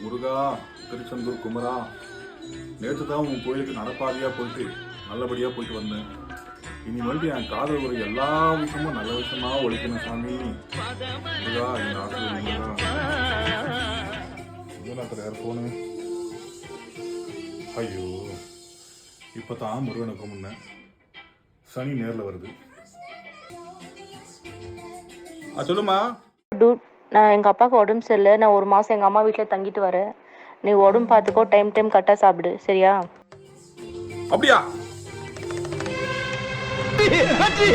முருகா, திருச்செந்தூர் குமரா, நேற்று தான் உன் கோயிலுக்கு நடப்பாதையா போயிட்டு நல்லபடியா போயிட்டு வந்தேன். இனிமேல் என் காதல் ஒரு எல்லா விஷயமும் நல்ல விஷயமா ஒழிக்கணும் சாமி. முருகா, என் ஆசீர்வாதம் முருகா. யார் போனு? ஐயோ, இப்பதான் முருகனுக்கு முன்ன சனி நேர்ல வருது. சொல்லுமா. டூட், நான் எங்கள் அப்பாவுக்கு உடம்பு சரியில்லை. நான் ஒரு மாதம் எங்கள் அம்மா வீட்டில் தங்கிட்டு வரேன். நீ உடம்பு பார்த்துக்கோ, டைம் கரெக்டாக சாப்பிடு, சரியா? அப்படியா? வெற்றி